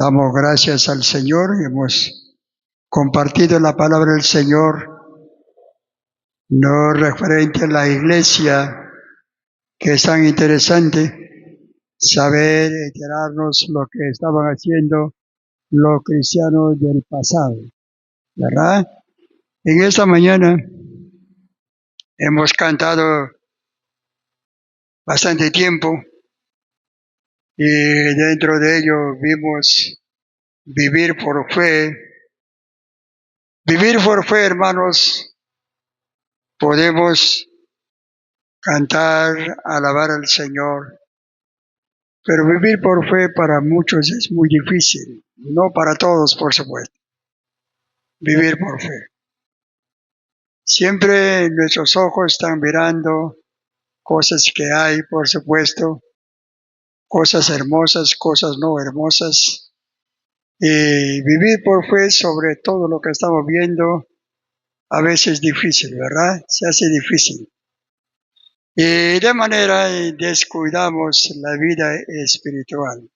Damos gracias al Señor y hemos compartido la palabra del Señor, no referente a la iglesia, que es tan interesante saber, enterarnos lo que estaban haciendo los cristianos del pasado, ¿verdad? En esta mañana hemos cantado bastante tiempo y dentro de ello vimos vivir por fe. Vivir por fe, hermanos, podemos cantar, alabar al Señor, pero vivir por fe para muchos es muy difícil, no para todos, por supuesto. Vivir por fe. Siempre nuestros ojos están mirando cosas que hay, por supuesto, cosas hermosas, cosas no hermosas. Y vivir por fe sobre todo lo que estamos viendo a veces es difícil, ¿verdad? Se hace difícil. Y de manera descuidamos la vida espiritual.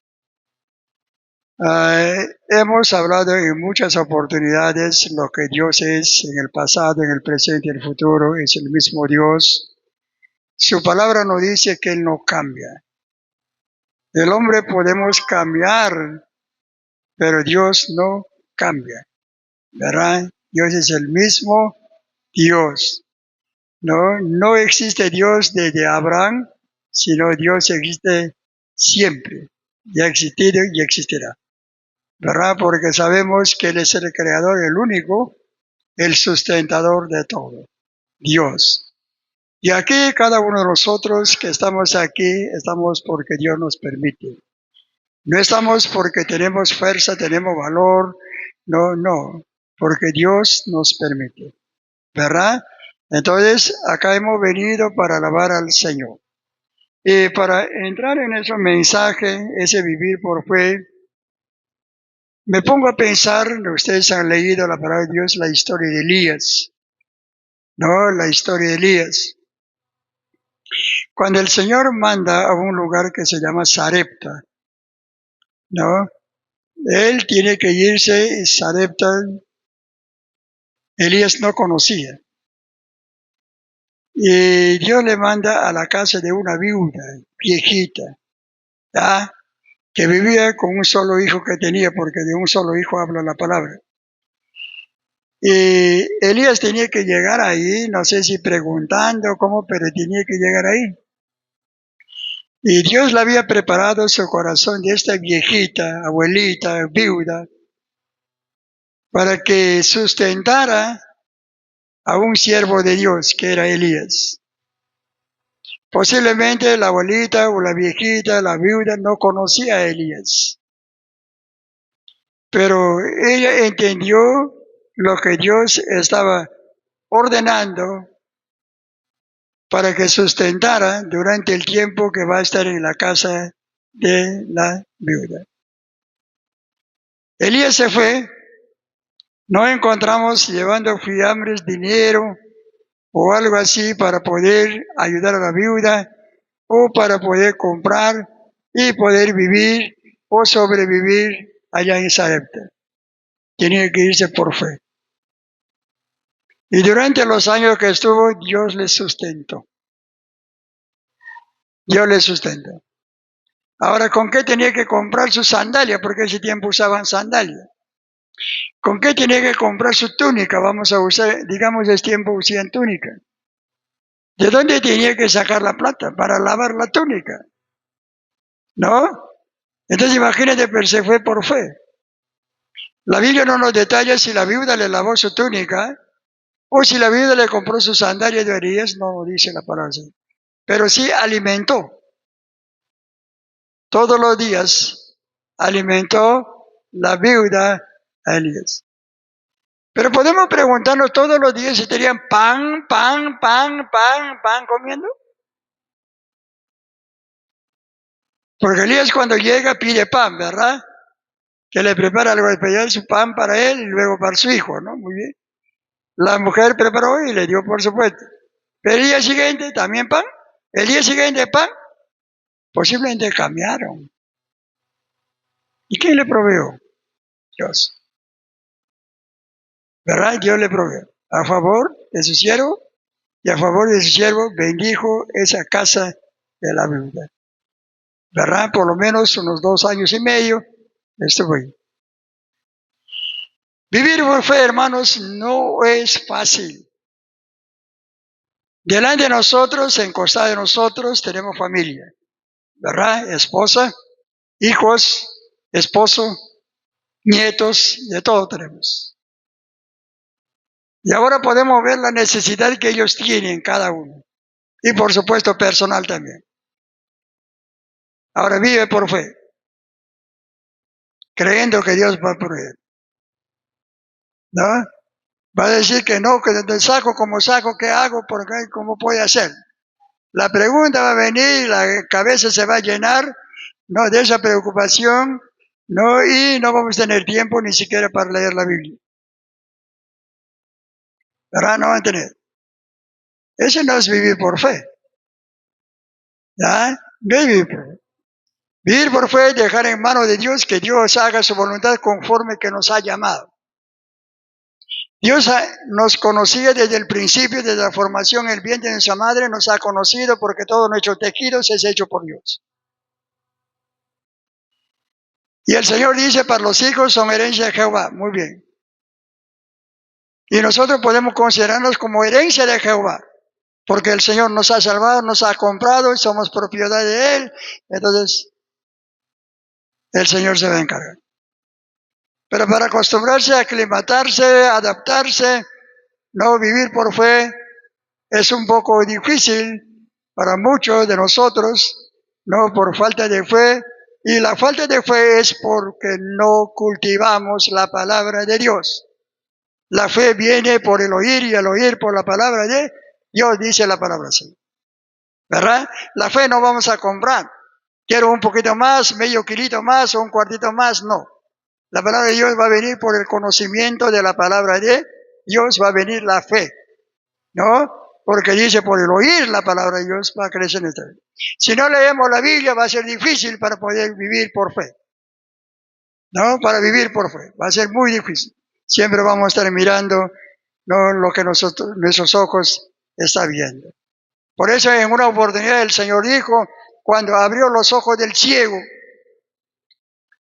Hemos hablado en muchas oportunidades lo que Dios es en el pasado, en el presente y en el futuro, es el mismo Dios. Su palabra nos dice que Él no cambia. El hombre podemos cambiar, pero Dios no cambia, ¿verdad? Dios es el mismo Dios. No existe Dios desde Abraham, sino Dios existe siempre. Y ha existido y existirá, ¿verdad? Porque sabemos que Él es el creador, el único, el sustentador de todo, Dios. Y aquí cada uno de nosotros que estamos aquí, estamos porque Dios nos permite. No estamos porque tenemos fuerza, tenemos valor, no, porque Dios nos permite, ¿verdad? Entonces, acá hemos venido para alabar al Señor. Y para entrar en ese mensaje, ese vivir por fe, me pongo a pensar, ustedes han leído la palabra de Dios, la historia de Elías, ¿no? La historia de Elías. Cuando el Señor manda a un lugar que se llama Sarepta, ¿no? Él tiene que irse, y Sarepta, Elías no conocía. Y Dios le manda a la casa de una viuda, viejita, ¿ya? Que vivía con un solo hijo que tenía, porque de un solo hijo habla la palabra. Y Elías tenía que llegar ahí, no sé si preguntando cómo, pero tenía que llegar ahí. Y Dios le había preparado su corazón de esta viejita, abuelita, viuda, para que sustentara a un siervo de Dios, que era Elías. Posiblemente la abuelita o la viejita, la viuda, no conocía a Elías. Pero ella entendió lo que Dios estaba ordenando para que sustentara durante el tiempo que va a estar en la casa de la viuda. Elías se fue, no encontramos llevando fiambres, dinero o algo así para poder ayudar a la viuda o para poder comprar y poder vivir o sobrevivir allá en Sarepta. Tenía que irse por fe. Y durante los años que estuvo, Dios le sustentó. Dios le sustentó. Ahora, ¿con qué tenía que comprar su sandalia? Porque en ese tiempo usaban sandalia. ¿Con qué tenía que comprar su túnica? Vamos a usar, digamos, en ese tiempo usaban túnica. ¿De dónde tenía que sacar la plata para lavar la túnica? ¿No? Entonces imagínate, pero se fue por fe. La Biblia no nos detalla si la viuda le lavó su túnica o si la viuda le compró su sandalia de Elías, no dice la palabra así. Pero sí alimentó. Todos los días alimentó la viuda a Elías. Pero podemos preguntarnos todos los días si tenían pan comiendo. Porque Elías cuando llega pide pan, ¿verdad? Que le prepara algo especial, su pan para él y luego para su hijo, ¿no? Muy bien. La mujer preparó y le dio, por supuesto. Pero el día siguiente también pan. El día siguiente pan. Posiblemente cambiaron. ¿Y quién le proveó? Dios. ¿Verdad? Dios le proveó. A favor de su siervo y a favor de su siervo bendijo esa casa de la viuda. ¿Verdad? Por lo menos unos 2 años y medio estuvo ahí. Vivir por fe, hermanos, no es fácil. Delante de nosotros, en costado de nosotros, tenemos familia, ¿verdad? Esposa, hijos, esposo, nietos, de todo tenemos. Y ahora podemos ver la necesidad que ellos tienen, cada uno. Y por supuesto, personal también. Ahora vive por fe, creyendo que Dios va a proveer. ¿No? Va a decir que no, que desde saco como saco, ¿qué hago? Porque ¿cómo puede hacer? La pregunta va a venir, la cabeza se va a llenar, no, de esa preocupación, no, y no vamos a tener tiempo ni siquiera para leer la Biblia. ¿Verdad? No van a tener. Eso no es vivir por fe. ¿Ya? No es vivir por fe. Vivir por fe es dejar en manos de Dios que Dios haga su voluntad conforme que nos ha llamado. Dios nos conocía desde el principio, desde la formación, el vientre de nuestra madre, nos ha conocido porque todo nuestro tejido es hecho por Dios. Y el Señor dice, para los hijos son herencia de Jehová. Muy bien. Y nosotros podemos considerarnos como herencia de Jehová, porque el Señor nos ha salvado, nos ha comprado y somos propiedad de Él. Entonces, el Señor se va a encargar. Pero para acostumbrarse, aclimatarse, adaptarse, no vivir por fe, es un poco difícil para muchos de nosotros, no por falta de fe. Y la falta de fe es porque no cultivamos la palabra de Dios. La fe viene por el oír y el oír por la palabra de Dios, dice la palabra así. ¿Verdad? La fe no vamos a comprar. Quiero un poquito más, medio kilito más o un cuartito más, no. La palabra de Dios va a venir por el conocimiento de la palabra de Dios, va a venir la fe, ¿no? Porque dice, por el oír la palabra de Dios va a crecer en esta vida. Si no leemos la Biblia va a ser difícil para poder vivir por fe, ¿no? Para vivir por fe, va a ser muy difícil. Siempre vamos a estar mirando, no lo que nuestros ojos están viendo. Por eso en una oportunidad el Señor dijo, cuando abrió los ojos del ciego,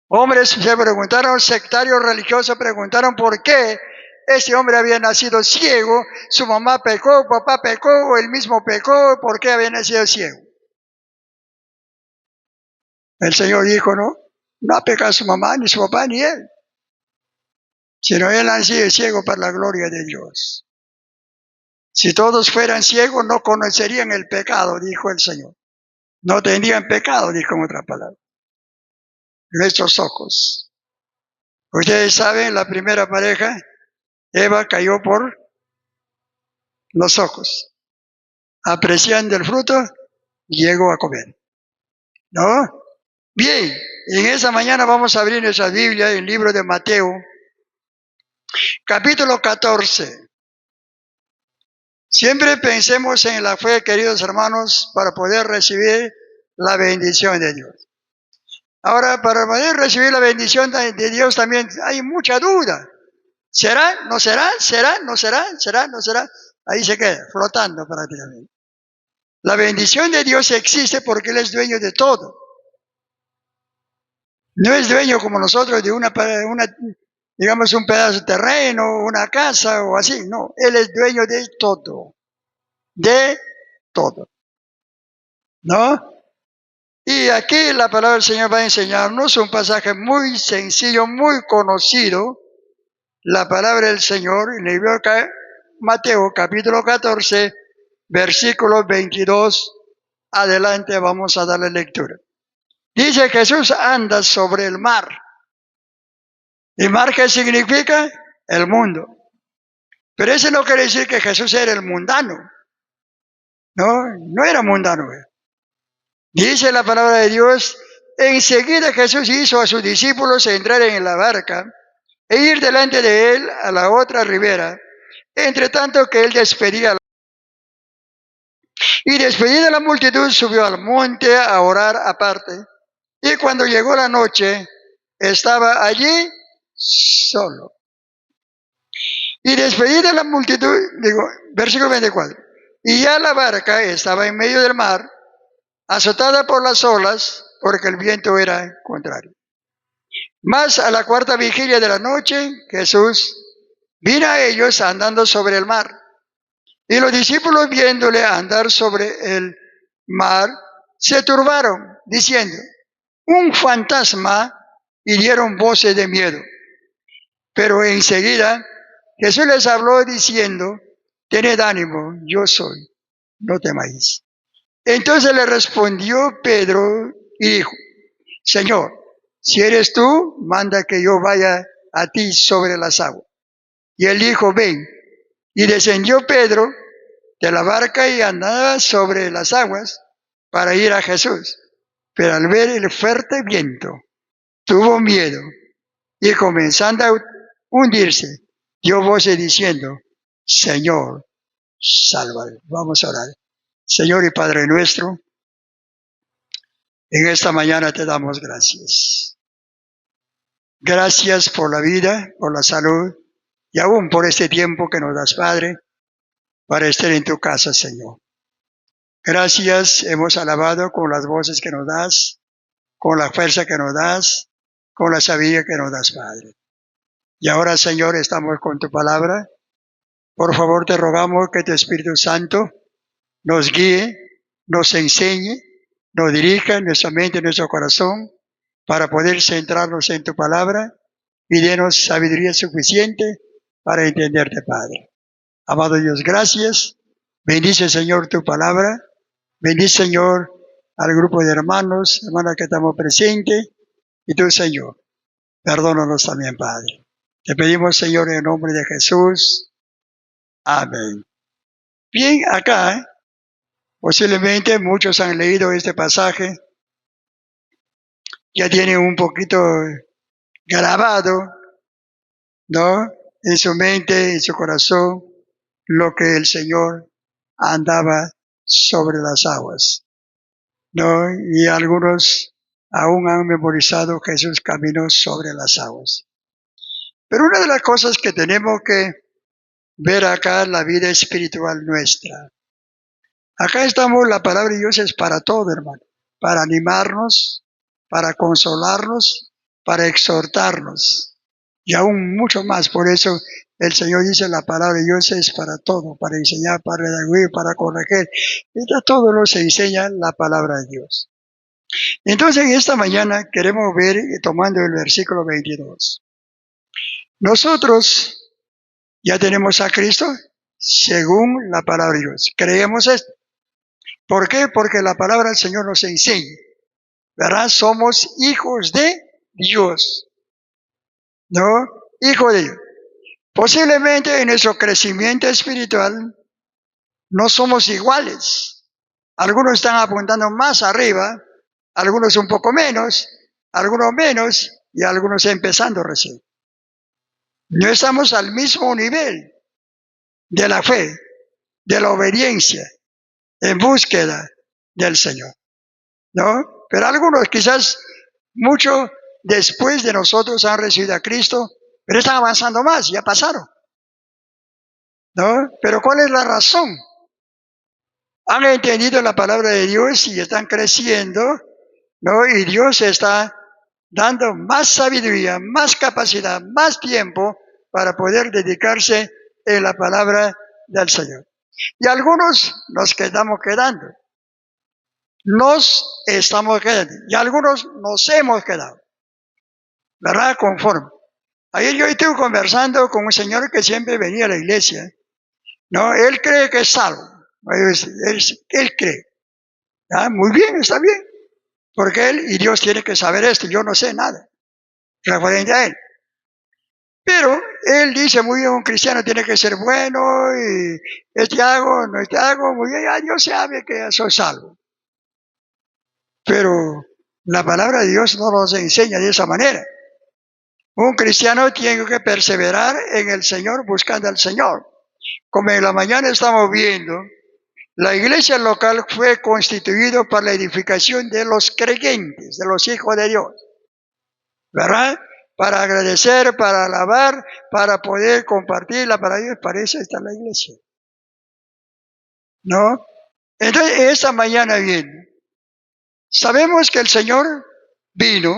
hombres se preguntaron, sectarios religiosos preguntaron por qué este hombre había nacido ciego, su mamá pecó, papá pecó, o él mismo pecó, ¿por qué había nacido ciego? El Señor dijo, no ha pecado su mamá, ni su papá, ni él, sino él ha nacido ciego para la gloria de Dios. Si todos fueran ciegos, no conocerían el pecado, dijo el Señor. No tendrían pecado, dijo en otra palabra. Nuestros ojos. Ustedes saben, la primera pareja, Eva cayó por los ojos. Apreciando el fruto, llegó a comer. ¿No? Bien, en esa mañana vamos a abrir nuestra Biblia en el libro de Mateo, capítulo 14. Siempre pensemos en la fe, queridos hermanos, para poder recibir la bendición de Dios. Ahora, para poder recibir la bendición de Dios también hay mucha duda. ¿Será? ¿No será? ¿Será? ¿No será? ¿Será? ¿No será? Ahí se queda, flotando prácticamente. La bendición de Dios existe porque Él es dueño de todo. No es dueño como nosotros de digamos, un pedazo de terreno, una casa o así. No, Él es dueño de todo. De todo. ¿No? Y aquí la palabra del Señor va a enseñarnos un pasaje muy sencillo, muy conocido. La palabra del Señor en el libro de Mateo, capítulo 14, versículo 22. Adelante vamos a darle lectura. Dice, Jesús anda sobre el mar. ¿Y mar qué significa? El mundo. Pero eso no quiere decir que Jesús era el mundano. No era mundano. Dice la palabra de Dios, enseguida Jesús hizo a sus discípulos entrar en la barca e ir delante de él a la otra ribera, entre tanto que él despedía. Y despedida la multitud, subió al monte a orar aparte. Y cuando llegó la noche, estaba allí solo. Y despedida de la multitud, versículo 24, y ya la barca estaba en medio del mar, azotada por las olas, porque el viento era contrario. Mas a la cuarta vigilia de la noche, Jesús vino a ellos andando sobre el mar. Y los discípulos, viéndole andar sobre el mar, se turbaron, diciendo, un fantasma, y dieron voces de miedo. Pero enseguida Jesús les habló diciendo, tened ánimo, yo soy, no temáis. Entonces le respondió Pedro y dijo, Señor, si eres tú, manda que yo vaya a ti sobre las aguas. Y él dijo, ven. Y descendió Pedro de la barca y andaba sobre las aguas para ir a Jesús. Pero al ver el fuerte viento, tuvo miedo y comenzando a hundirse, dio voces diciendo, Señor, sálvame. Vamos a orar. Señor y Padre nuestro, en esta mañana te damos gracias. Gracias por la vida, por la salud y aún por este tiempo que nos das, Padre, para estar en tu casa, Señor. Gracias, hemos alabado con las voces que nos das, con la fuerza que nos das, con la sabiduría que nos das, Padre. Y ahora, Señor, estamos con tu palabra. Por favor, te rogamos que tu Espíritu Santo nos guíe, nos enseñe, nos dirija en nuestra mente, en nuestro corazón, para poder centrarnos en tu palabra y denos sabiduría suficiente para entenderte, Padre. Amado Dios, gracias. Bendice, Señor, tu palabra. Bendice, Señor, al grupo de hermanos, hermanas que estamos presentes. Y tú, Señor, perdónanos también, Padre. Te pedimos, Señor, en el nombre de Jesús. Amén. Bien, acá, posiblemente muchos han leído este pasaje. Ya tienen un poquito grabado, ¿no? En su mente, en su corazón, lo que el Señor andaba sobre las aguas, ¿no? Y algunos aún han memorizado que Jesús caminó sobre las aguas. Pero una de las cosas que tenemos que ver acá es la vida espiritual nuestra. Acá estamos, la palabra de Dios es para todo, hermano. Para animarnos, para consolarnos, para exhortarnos. Y aún mucho más. Por eso el Señor dice, la palabra de Dios es para todo, para enseñar, para redarguir, para corregir. Y de todo nos enseña la palabra de Dios. Entonces, en esta mañana queremos ver, tomando el versículo 22. Nosotros ya tenemos a Cristo según la palabra de Dios. Creemos esto. ¿Por qué? Porque la palabra del Señor nos enseña, ¿verdad? Somos hijos de Dios, ¿no? Hijo de Dios. Posiblemente en nuestro crecimiento espiritual no somos iguales. Algunos están apuntando más arriba, algunos un poco menos, algunos menos y algunos empezando recién. No estamos al mismo nivel de la fe, de la obediencia, en búsqueda del Señor, ¿no? Pero algunos quizás mucho después de nosotros han recibido a Cristo, pero están avanzando más, ya pasaron, ¿no? Pero ¿cuál es la razón? Han entendido la palabra de Dios y están creciendo, ¿no? Y Dios está dando más sabiduría, más capacidad, más tiempo para poder dedicarse en la palabra del Señor. Y algunos nos quedamos quedando. Nos estamos quedando. Y algunos nos hemos quedado. ¿Verdad? Conforme. Ayer yo estuve conversando con un señor que siempre venía a la iglesia. No, él cree que es salvo. Él cree. ¿Ah? Muy bien, está bien. Porque él y Dios tiene que saber esto. Yo no sé nada referente a él. Pero él dice, muy bien, un cristiano tiene que ser bueno y este hago, no este hago, muy bien, ya Dios sabe que soy salvo. Pero la palabra de Dios no nos enseña de esa manera. Un cristiano tiene que perseverar en el Señor, buscando al Señor. Como en la mañana estamos viendo, la iglesia local fue constituida para la edificación de los creyentes, de los hijos de Dios. ¿verdad? Para agradecer, para alabar, para poder compartirla para ellos. Para eso está la iglesia, ¿no? Entonces, esta mañana bien, sabemos que el Señor vino,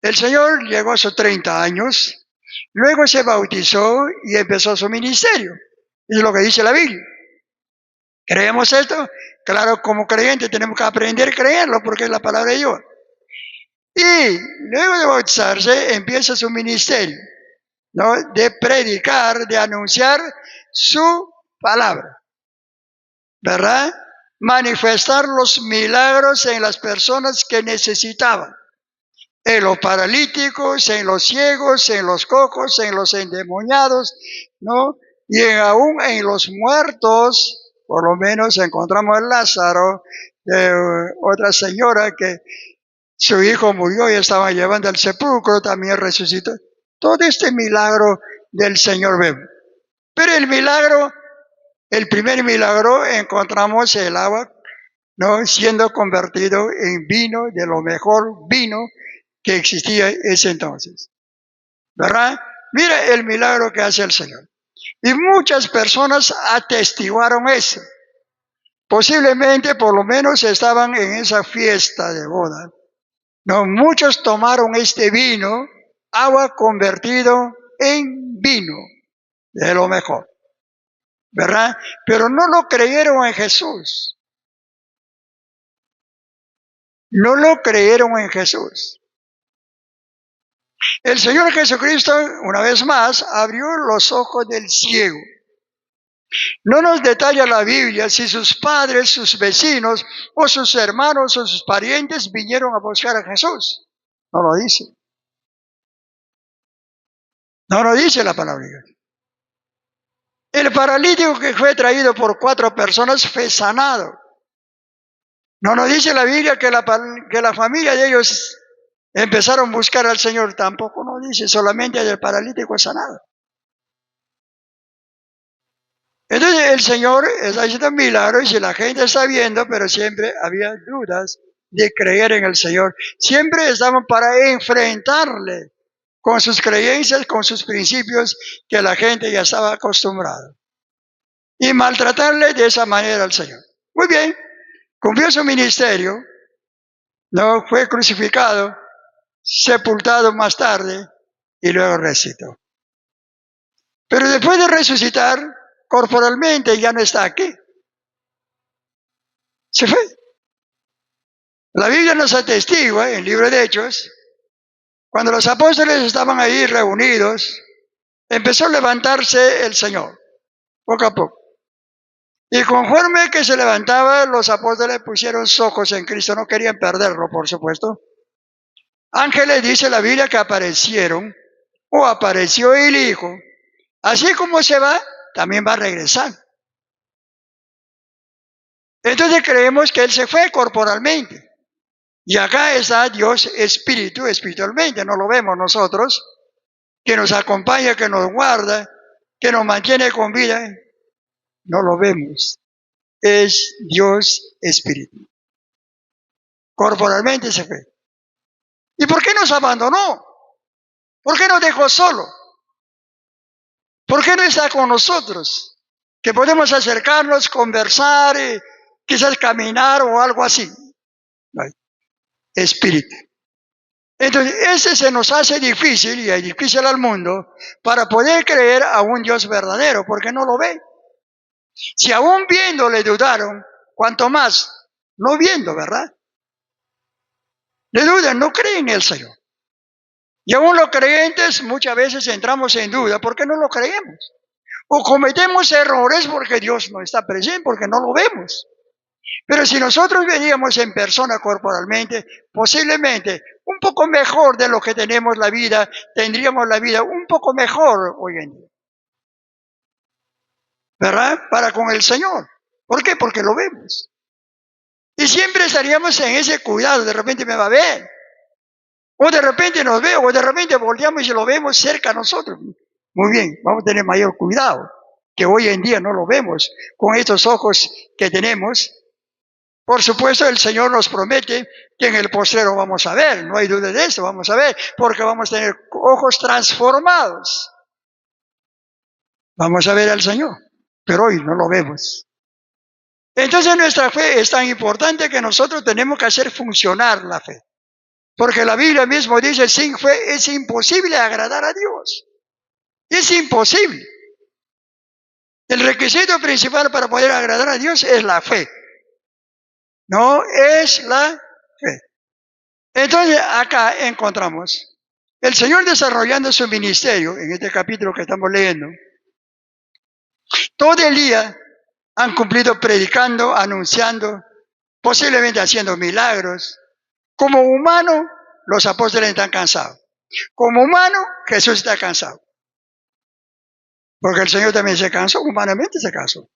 el Señor llegó a sus 30 años, luego se bautizó y empezó su ministerio. Es lo que dice la Biblia. ¿Creemos esto? Claro, como creyentes tenemos que aprender a creerlo porque es la palabra de Dios. Y luego de bautizarse empieza su ministerio, ¿no? De predicar, de anunciar su palabra, ¿verdad? Manifestar los milagros en las personas que necesitaban. En los paralíticos, en los ciegos, en los cojos, en los endemoniados, ¿no? Y aún en los muertos, por lo menos encontramos a Lázaro, otra señora que su hijo murió y estaban llevando al sepulcro, también resucitó. Todo este milagro del Señor vemos. Pero el milagro, el primer milagro, encontramos el agua, ¿no? Siendo convertido en vino, de lo mejor vino que existía ese entonces, ¿verdad? Mira el milagro que hace el Señor. Y muchas personas atestiguaron eso. Posiblemente, por lo menos, estaban en esa fiesta de boda. No, muchos tomaron este vino, agua convertido en vino, de lo mejor, ¿verdad? Pero no lo creyeron en Jesús. No lo creyeron en Jesús. El Señor Jesucristo, una vez más, abrió los ojos del ciego. No nos detalla la Biblia si sus padres, sus vecinos, o sus hermanos, o sus parientes vinieron a buscar a Jesús. No lo dice. No lo dice la palabra. El paralítico que fue traído por 4 personas fue sanado. No nos dice la Biblia que la familia de ellos empezaron a buscar al Señor. Tampoco nos dice, solamente el paralítico sanado. Entonces el Señor está haciendo milagros y la gente está viendo, pero siempre había dudas de creer en el Señor. Siempre estaban para enfrentarle con sus creencias, con sus principios, que la gente ya estaba acostumbrada. Y maltratarle de esa manera al Señor. Muy bien, cumplió su ministerio, no fue crucificado, sepultado más tarde y luego resucitó. Pero después de resucitar, corporalmente ya no está aquí. Se fue. La Biblia nos atestigua en el libro de Hechos, cuando los apóstoles estaban ahí reunidos, empezó a levantarse el Señor, poco a poco. Y conforme que se levantaba, los apóstoles pusieron sus ojos en Cristo, no querían perderlo, por supuesto. Ángeles, dice la Biblia, que aparecieron, o apareció el Hijo. Así como se va, también va a regresar. Entonces creemos que Él se fue corporalmente. Y acá está Dios Espíritu, espiritualmente, no lo vemos nosotros, que nos acompaña, que nos guarda, que nos mantiene con vida. No lo vemos. Es Dios Espíritu. Corporalmente se fue. ¿Y por qué nos abandonó? ¿Por qué nos dejó solo? ¿Por qué no está con nosotros? Que podemos acercarnos, conversar, quizás caminar o algo así. No, Espíritu. Entonces, ese se nos hace difícil, y es difícil al mundo, para poder creer a un Dios verdadero, porque no lo ve. Si aún viendo le dudaron, cuanto más no viendo, ¿verdad? Le dudan, no creen en el Señor. Y aún los creyentes muchas veces entramos en duda porque no lo creemos. O cometemos errores porque Dios no está presente, porque no lo vemos. Pero si nosotros veníamos en persona corporalmente, posiblemente un poco mejor de lo que tenemos la vida, tendríamos la vida un poco mejor hoy en día. ¿Verdad? Para con el Señor. ¿Por qué? Porque lo vemos. Y siempre estaríamos en ese cuidado, de repente me va a ver. O de repente nos ve, o de repente volteamos y lo vemos cerca a nosotros. Muy bien, vamos a tener mayor cuidado, que hoy en día no lo vemos con estos ojos que tenemos. Por supuesto, el Señor nos promete que en el postrero vamos a ver, no hay duda de eso, vamos a ver, porque vamos a tener ojos transformados. Vamos a ver al Señor, pero hoy no lo vemos. Entonces nuestra fe es tan importante que nosotros tenemos que hacer funcionar la fe. Porque la Biblia mismo dice, sin fe es imposible agradar a Dios. Es imposible. El requisito principal para poder agradar a Dios es la fe. No es la fe. Entonces acá encontramos el Señor desarrollando su ministerio, en este capítulo que estamos leyendo. Todo el día han cumplido predicando, anunciando, posiblemente haciendo milagros. Como humano, los apóstoles están cansados. Como humano, Jesús está cansado. Porque el Señor también se cansó, humanamente se cansó.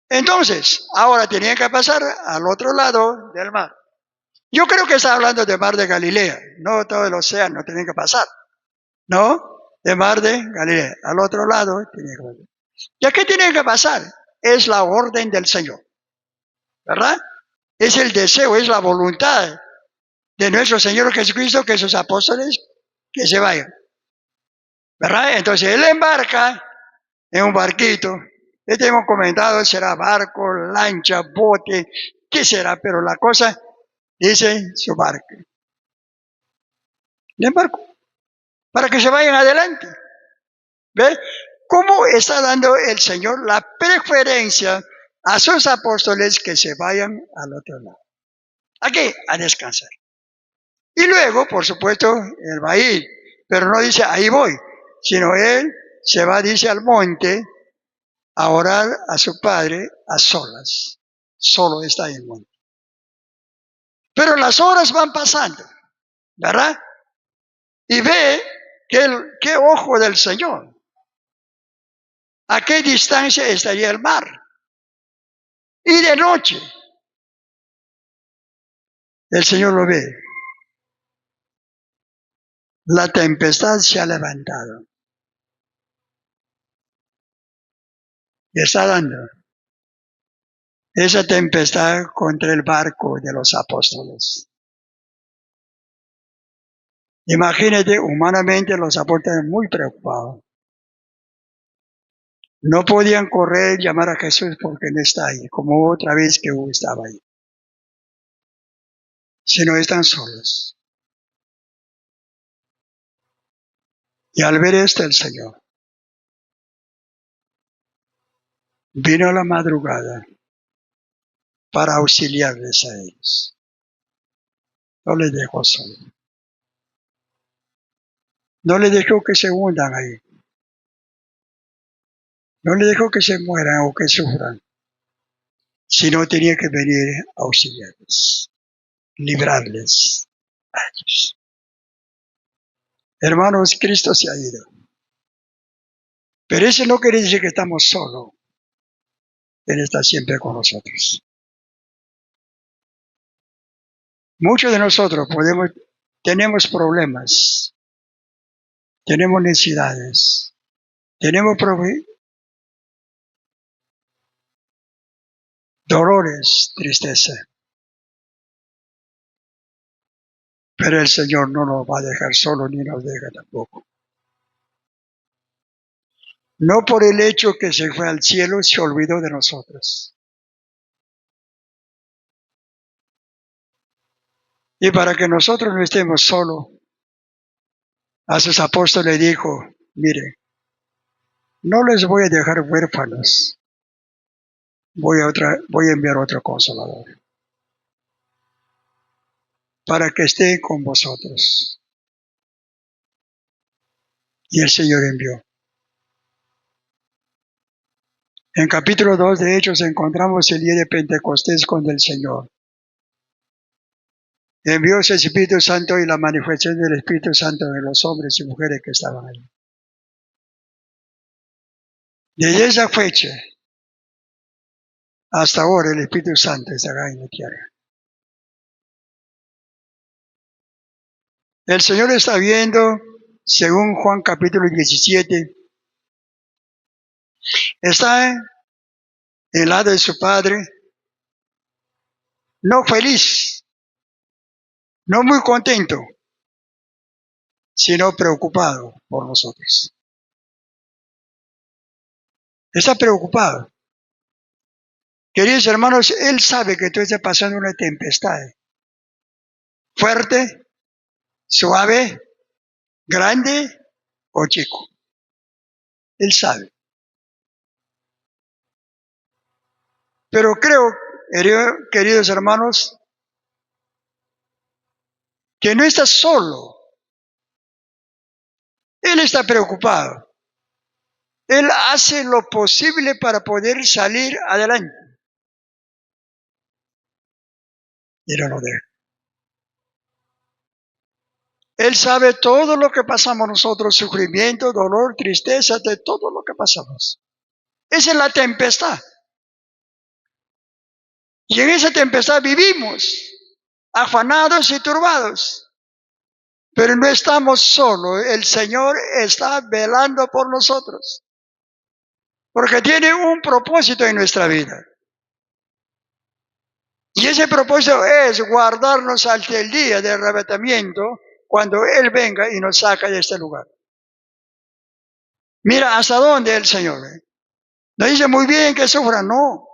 Entonces, ahora tenían que pasar al otro lado del mar. Yo creo que está hablando del mar de Galilea, no todo el océano, tienen que pasar. ¿No? Del mar de Galilea. Al otro lado, tienen que pasar. ¿Y a qué tienen que pasar? Es la orden del Señor. ¿Verdad? Es el deseo, es la voluntad de nuestro Señor Jesucristo que sus apóstoles que se vayan. ¿Verdad? Entonces Él embarca en un barquito. Este hemos comentado, será barco, lancha, bote, ¿qué será? Pero la cosa dice su barco. Le embarco para que se vayan adelante. ¿Ve? ¿Cómo está dando el Señor la preferencia a sus apóstoles que se vayan al otro lado? ¿A qué? A descansar. Y luego, por supuesto, Él va a ir, pero no dice ahí voy, sino Él se va, dice, al monte a orar a su Padre a solas. Solo está en el monte. Pero las horas van pasando, ¿verdad? Y ve qué ojo del Señor. ¿A qué distancia estaría el mar? Y de noche, el Señor lo ve. La tempestad se ha levantado. Y está dando esa tempestad contra el barco de los apóstoles. Imagínate, humanamente los apóstoles muy preocupados. No podían correr, llamar a Jesús porque no está ahí, como otra vez que estaba ahí. Sino están solos. Y al ver esto el Señor vino a la madrugada para auxiliarles a ellos. No les dejó solo. No les dejó que se hundan ahí. No les dejó que se mueran o que sufran. Sino tenía que venir a auxiliarles, librarles a ellos. Hermanos, Cristo se ha ido. Pero eso no quiere decir que estamos solos. Él está siempre con nosotros. Muchos de nosotros tenemos problemas, tenemos necesidades, tenemos dolores, tristeza. Pero el Señor no nos va a dejar solo ni nos deja tampoco. No por el hecho que se fue al cielo se olvidó de nosotros. Y para que nosotros no estemos solos, a sus apóstoles dijo, mire, no les voy a dejar huérfanos, voy a enviar otro consolador, para que esté con vosotros. Y el Señor envió. En capítulo 2 de Hechos encontramos el día de Pentecostés cuando el Señor envió ese Espíritu Santo y la manifestación del Espíritu Santo en los hombres y mujeres que estaban ahí. Desde esa fecha hasta ahora el Espíritu Santo está acá en la tierra. El Señor está viendo, según Juan capítulo 17, está en el lado de su Padre, no feliz, no muy contento, sino preocupado por nosotros. Está preocupado. Queridos hermanos, Él sabe que tú estás pasando una tempestad. Fuerte, suave, grande o chico. Él sabe. Pero creo, queridos hermanos, que no estás solo. Él está preocupado. Él hace lo posible para poder salir adelante. Y no lo deja. Él sabe todo lo que pasamos nosotros, sufrimiento, dolor, tristeza, de todo lo que pasamos. Esa es la tempestad. Y en esa tempestad vivimos, afanados y turbados. Pero no estamos solos, el Señor está velando por nosotros. Porque tiene un propósito en nuestra vida. Y ese propósito es guardarnos hasta el día del arrebatamiento, cuando Él venga y nos saca de este lugar. Mira hasta dónde el Señor. No dice muy bien que sufra, no.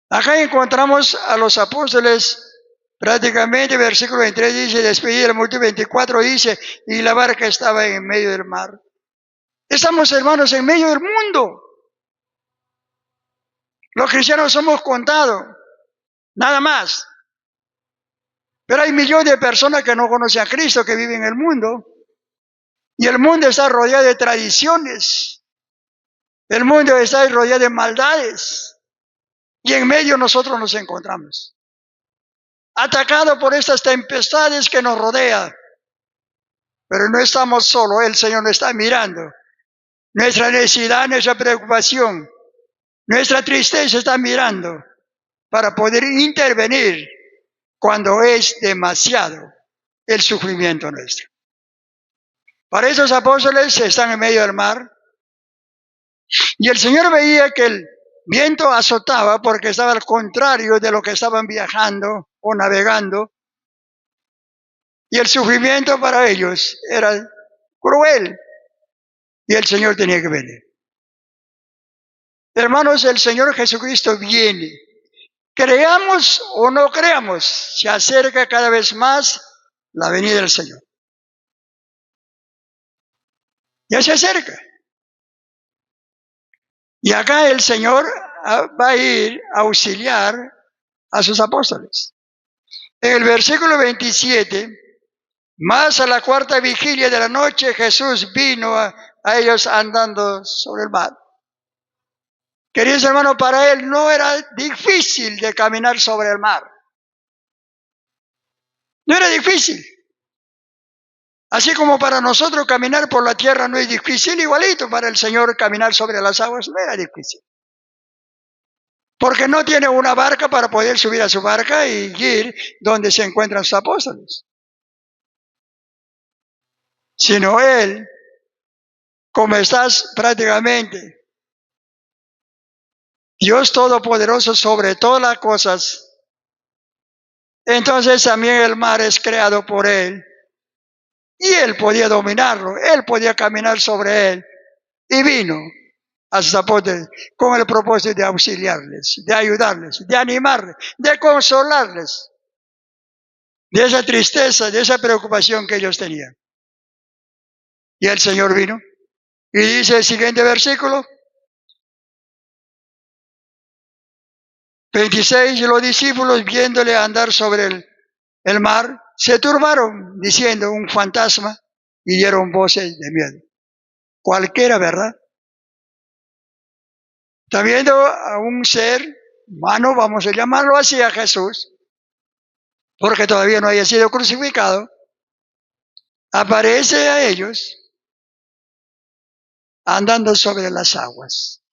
Acá encontramos a los apóstoles, prácticamente, versículo 23 dice, despedir de la multitud, 24 dice, y la barca estaba en medio del mar. Estamos, hermanos, en medio del mundo. Los cristianos somos contados, nada más. Pero hay millones de personas que no conocen a Cristo, que viven en el mundo. Y el mundo está rodeado de tradiciones. El mundo está rodeado de maldades. Y en medio nosotros nos encontramos. Atacados por estas tempestades que nos rodean. Pero no estamos solos, el Señor nos está mirando. Nuestra necesidad, nuestra preocupación, nuestra tristeza está mirando para poder intervenir cuando es demasiado el sufrimiento nuestro. Para esos apóstoles están en medio del mar y el Señor veía que el viento azotaba porque estaba al contrario de lo que estaban viajando o navegando, y el sufrimiento para ellos era cruel y el Señor tenía que venir. Hermanos, el Señor Jesucristo viene. Creamos o no creamos, se acerca cada vez más la venida del Señor. Ya se acerca. Y acá el Señor va a ir a auxiliar a sus apóstoles. En el versículo 27, más a la cuarta vigilia de la noche, Jesús vino a ellos andando sobre el mar. Queridos hermanos, para Él no era difícil de caminar sobre el mar. No era difícil. Así como para nosotros caminar por la tierra no es difícil, igualito para el Señor caminar sobre las aguas no era difícil. Porque no tiene una barca para poder subir a su barca y ir donde se encuentran sus apóstoles. Sino Él, como estás prácticamente Dios Todopoderoso sobre todas las cosas, entonces también el mar es creado por Él. Y Él podía dominarlo, Él podía caminar sobre él. Y vino a sus apóstoles con el propósito de auxiliarles, de ayudarles, de animarles, de consolarles de esa tristeza, de esa preocupación que ellos tenían. Y el Señor vino y dice el siguiente versículo, 26, y los discípulos viéndole andar sobre el mar, se turbaron diciendo un fantasma y dieron voces de miedo. Cualquiera, ¿verdad? Está viendo a un ser humano, vamos a llamarlo así, a Jesús, porque todavía no haya sido crucificado, aparece a ellos andando sobre las aguas.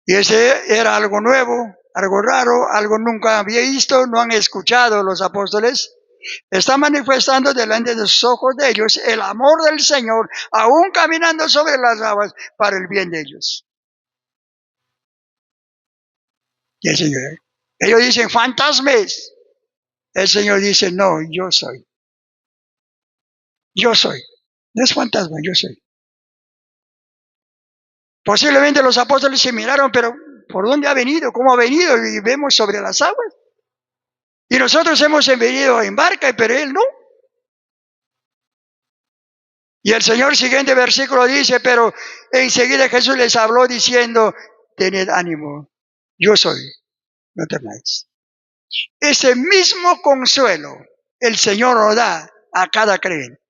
Y ese era algo nuevo, algo raro, algo nunca había visto, no han escuchado los apóstoles. Está manifestando delante de los ojos de ellos el amor del Señor, aún caminando sobre las aguas para el bien de ellos. Y el Señor. Ellos dicen fantasmas. El Señor dice, no, yo soy. Yo soy. No es fantasma, yo soy. Posiblemente los apóstoles se miraron, pero ¿por dónde ha venido? ¿Cómo ha venido? Y vemos sobre las aguas. Y nosotros hemos venido en barca, pero él no. Y el Señor, siguiente versículo dice, pero enseguida Jesús les habló diciendo, tened ánimo, yo soy, no temáis. Ese mismo consuelo el Señor nos da a cada creyente.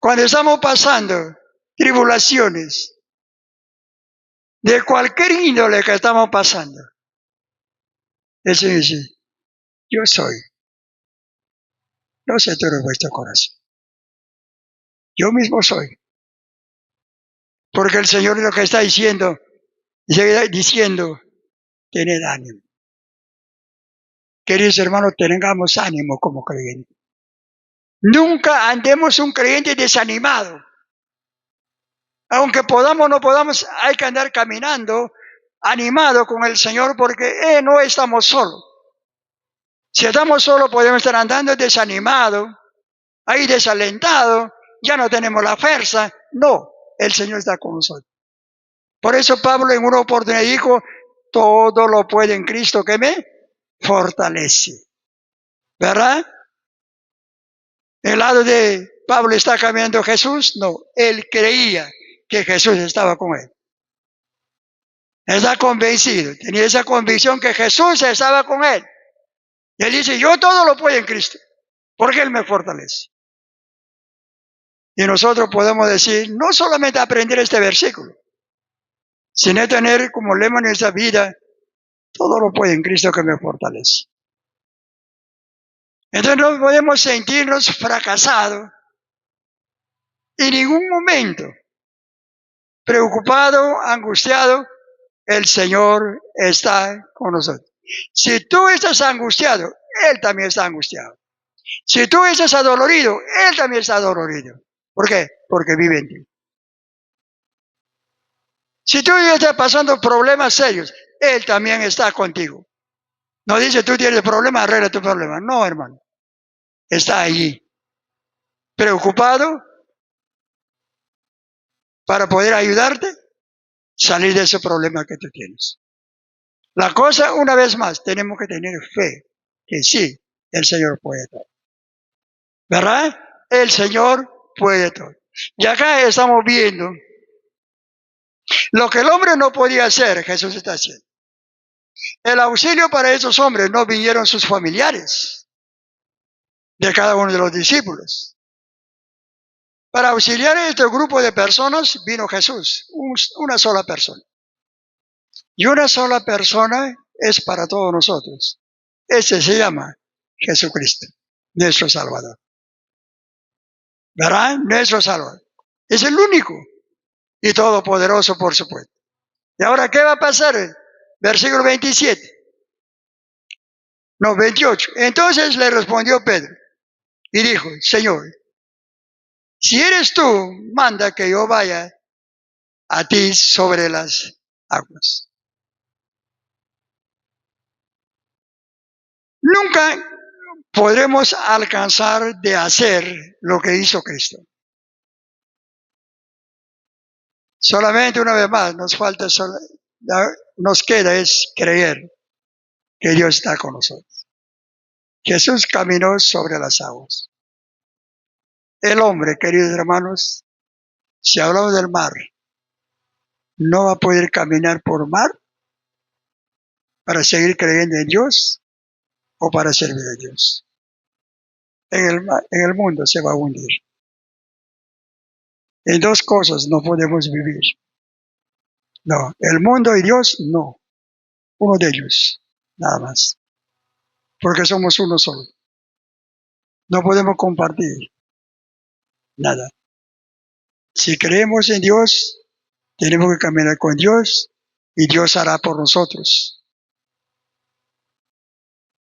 Cuando estamos pasando tribulaciones, de cualquier índole que estamos pasando, el Señor dice, yo soy, no se turbe vuestro corazón. Yo mismo soy. Porque el Señor lo que está diciendo, tened ánimo. Queridos hermanos, tengamos ánimo como creyentes. Nunca andemos un creyente desanimado. Aunque podamos o no podamos, hay que andar caminando animado con el Señor porque no estamos solos. Si estamos solos podemos estar andando desanimados, ahí desalentados, ya no tenemos la fuerza. No, el Señor está con nosotros. Por eso Pablo en una oportunidad dijo, todo lo puede en Cristo que me fortalece. ¿Verdad? El lado de Pablo está caminando Jesús, no, él creía que Jesús estaba con él. Está convencido, tenía esa convicción que Jesús estaba con él. Y él dice, yo todo lo puedo en Cristo, porque él me fortalece. Y nosotros podemos decir, no solamente aprender este versículo, sino tener como lema en nuestra vida, todo lo puedo en Cristo que me fortalece. Entonces no podemos sentirnos fracasados en ningún momento, preocupado, angustiado. El Señor está con nosotros. Si tú estás angustiado, Él también está angustiado. Si tú estás adolorido, Él también está adolorido. ¿Por qué? Porque vive en ti. Si tú estás pasando problemas serios, Él también está contigo. No dice tú tienes problemas, arregla tu problema. No, hermano. Está allí. Preocupado para poder ayudarte, salir de ese problema que tú tienes. La cosa, una vez más, tenemos que tener fe que sí, el Señor puede todo. ¿Verdad? El Señor puede todo. Y acá estamos viendo lo que el hombre no podía hacer, Jesús está haciendo. El auxilio para esos hombres no vinieron sus familiares de cada uno de los discípulos. Para auxiliar a este grupo de personas vino Jesús, una sola persona. Y una sola persona es para todos nosotros. Ese se llama Jesucristo, nuestro Salvador. ¿Verdad? Nuestro Salvador. Es el único y todopoderoso, por supuesto. ¿Y ahora qué va a pasar? Versículo 27. No, 28. Entonces le respondió Pedro y dijo, Señor, si eres tú, manda que yo vaya a ti sobre las aguas. Nunca podremos alcanzar de hacer lo que hizo Cristo. Solamente una vez más nos queda es creer que Dios está con nosotros. Jesús caminó sobre las aguas. El hombre, queridos hermanos, si hablamos del mar, no va a poder caminar por mar para seguir creyendo en Dios o para servir a Dios. En el mundo se va a hundir. En dos cosas no podemos vivir. No, el mundo y Dios, no. Uno de ellos, nada más. Porque somos uno solo. No podemos compartir nada. Si creemos en Dios, tenemos que caminar con Dios y Dios hará por nosotros.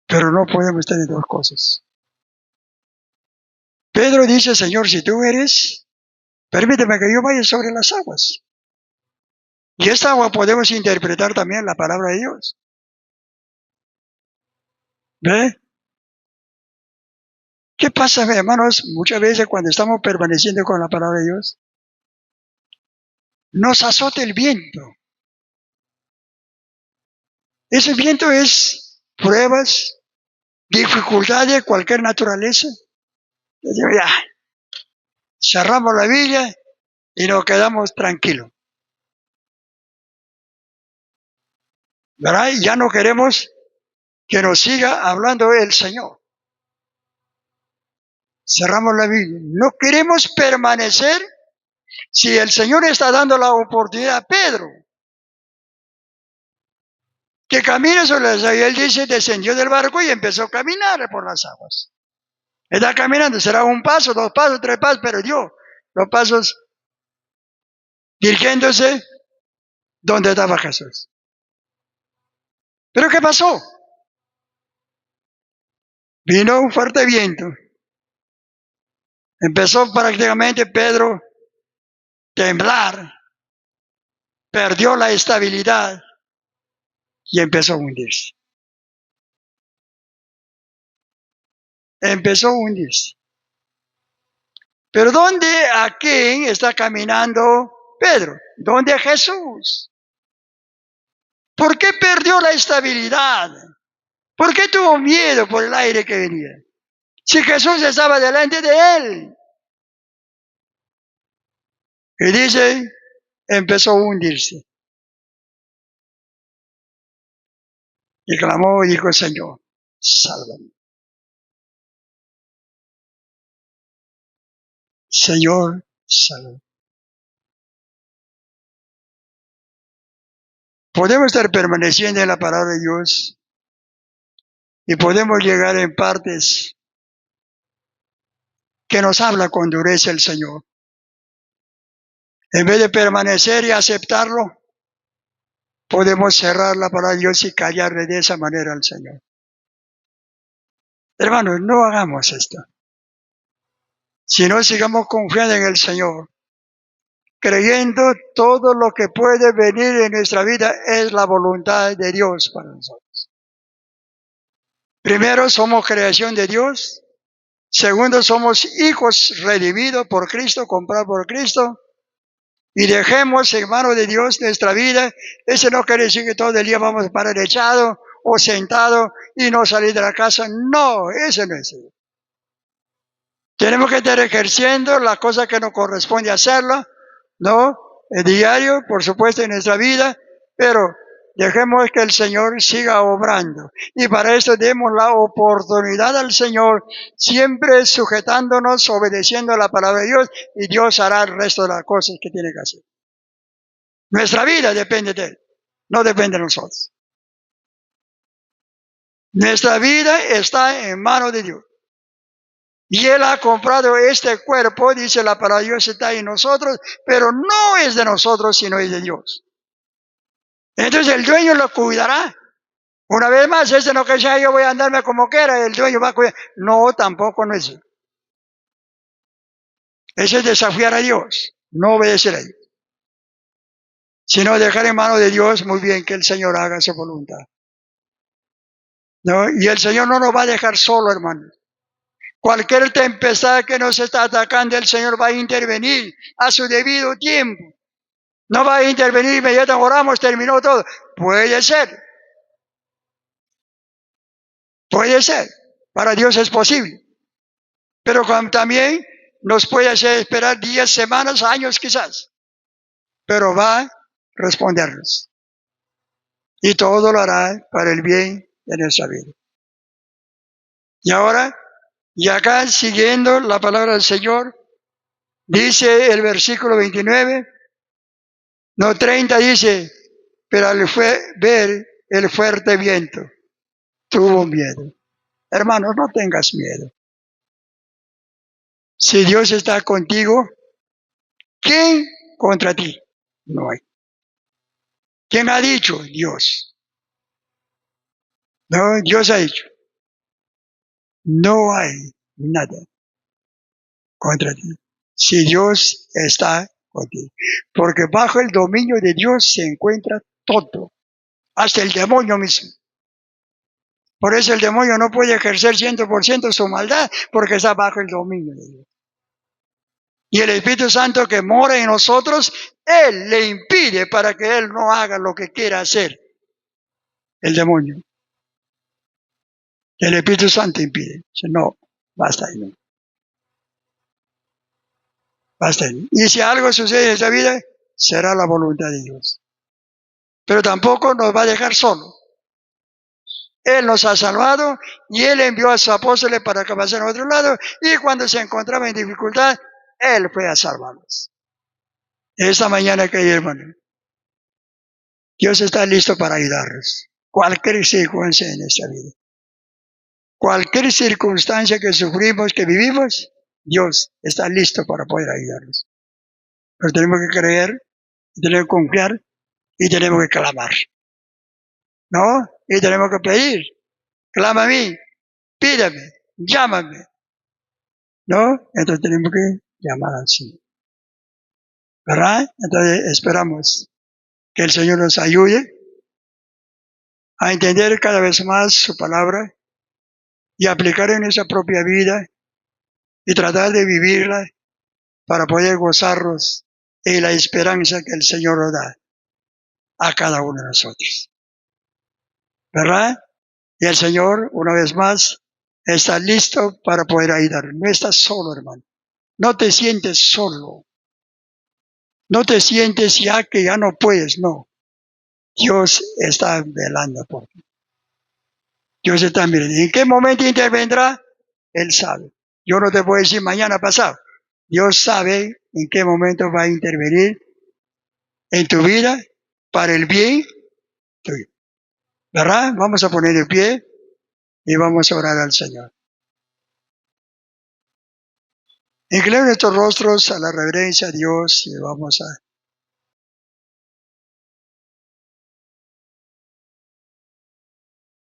Pero no podemos tener dos cosas. Pedro dice, Señor, si tú eres, permíteme que yo vaya sobre las aguas. Y esta agua podemos interpretar también la palabra de Dios. ¿Ve? ¿Qué pasa, hermanos? Muchas veces cuando estamos permaneciendo con la palabra de Dios, nos azota el viento. Ese viento es pruebas, dificultades de cualquier naturaleza. Ya, cerramos la Biblia y nos quedamos tranquilos. ¿Verdad? Y ya no queremos que nos siga hablando el Señor. Cerramos la Biblia. No queremos permanecer si el Señor está dando la oportunidad a Pedro que camine sobre las aguas. Y él dice, descendió del barco y empezó a caminar por las aguas. Está caminando, será un paso, 2 pasos, 3 pasos, pero dio los pasos dirigiéndose donde estaba Jesús. ¿Pero qué pasó? Vino un fuerte viento. Empezó prácticamente Pedro a temblar, perdió la estabilidad y empezó a hundirse. Empezó a hundirse. Pero ¿dónde, a quién está caminando Pedro? ¿Dónde Jesús? ¿Por qué perdió la estabilidad? ¿Por qué tuvo miedo por el aire que venía? Si Jesús estaba delante de él. Y dice, empezó a hundirse. Y clamó y dijo, Señor, sálvame. Señor, sálvame. Podemos estar permaneciendo en la palabra de Dios y podemos llegar en partes que nos habla con dureza el Señor. En vez de permanecer y aceptarlo, podemos cerrar la palabra de Dios y callarle de esa manera al Señor. Hermanos, no hagamos esto. Si no, sigamos confiando en el Señor, creyendo todo lo que puede venir en nuestra vida es la voluntad de Dios para nosotros. Primero, somos creación de Dios. Segundo, somos hijos redimidos por Cristo, comprados por Cristo. Y dejemos en manos de Dios nuestra vida. Eso no quiere decir que todo el día vamos a parar echado o sentado y no salir de la casa. No, eso no es eso. Tenemos que estar ejerciendo las cosas que nos corresponde hacerlo, ¿no? El diario, por supuesto, en nuestra vida, pero dejemos que el Señor siga obrando. Y para eso demos la oportunidad al Señor, siempre sujetándonos, obedeciendo a la palabra de Dios, y Dios hará el resto de las cosas que tiene que hacer. Nuestra vida depende de Él, no depende de nosotros. Nuestra vida está en manos de Dios. Y Él ha comprado este cuerpo, dice la palabra de Dios, está en nosotros, pero no es de nosotros, sino es de Dios. Entonces el dueño lo cuidará. Una vez más, ese no que sea yo voy a andarme como quiera, el dueño va a cuidar. No, tampoco no es eso. Eso es desafiar a Dios, no obedecer a Dios. Sino dejar en manos de Dios, muy bien, que el Señor haga su voluntad. ¿No? Y el Señor no nos va a dejar solo, hermanos. Cualquier tempestad que nos está atacando, el Señor va a intervenir a su debido tiempo. No va a intervenir inmediatamente, oramos, terminó todo. Puede ser. Puede ser. Para Dios es posible. Pero también nos puede hacer esperar días, semanas, años quizás. Pero va a respondernos. Y todo lo hará para el bien de nuestra vida. Y ahora, y acá siguiendo la palabra del Señor, dice el versículo 29, no 30, dice, pero al ver el fuerte viento, tuvo miedo. Hermano, no tengas miedo. Si Dios está contigo, ¿quién contra ti? No hay. ¿Quién ha dicho? Dios. No, Dios ha dicho. No hay nada contra ti. Si Dios está contigo. Porque bajo el dominio de Dios se encuentra todo, hasta el demonio mismo. Por eso el demonio no puede ejercer 100% su maldad, porque está bajo el dominio de Dios. Y el Espíritu Santo que mora en nosotros, Él le impide para que Él no haga lo que quiera hacer. El demonio. El Espíritu Santo impide. Dice, no, basta ahí. No. Basta ahí. Y si algo sucede en esta vida, será la voluntad de Dios. Pero tampoco nos va a dejar solo. Él nos ha salvado y Él envió a sus apóstoles para que pasaran a otro lado. Y cuando se encontraba en dificultad, Él fue a salvarnos. Esta mañana, querido hermano, Dios está listo para ayudarnos. Cualquier circunstancia en esta vida. Cualquier circunstancia que sufrimos, que vivimos, Dios está listo para poder ayudarnos. Pero tenemos que creer, tenemos que confiar y tenemos que clamar. ¿No? Y tenemos que pedir. Clama a mí, pídame, llámame. ¿No? Entonces tenemos que llamar al Señor. ¿Verdad? Entonces esperamos que el Señor nos ayude a entender cada vez más su palabra y aplicar en nuestra propia vida y tratar de vivirla para poder gozarnos en la esperanza que el Señor nos da a cada uno de nosotros. ¿Verdad? Y el Señor, una vez más, está listo para poder ayudar. No estás solo, hermano. No te sientes solo. No te sientes ya que ya no puedes, no. Dios está velando por ti. Dios está mirando. ¿En qué momento intervendrá? Él sabe. Yo no te puedo decir mañana pasado. Dios sabe en qué momento va a intervenir en tu vida para el bien tuyo. ¿Verdad? Vamos a poner de pie y vamos a orar al Señor. Inclinemos nuestros rostros a la reverencia a Dios y vamos a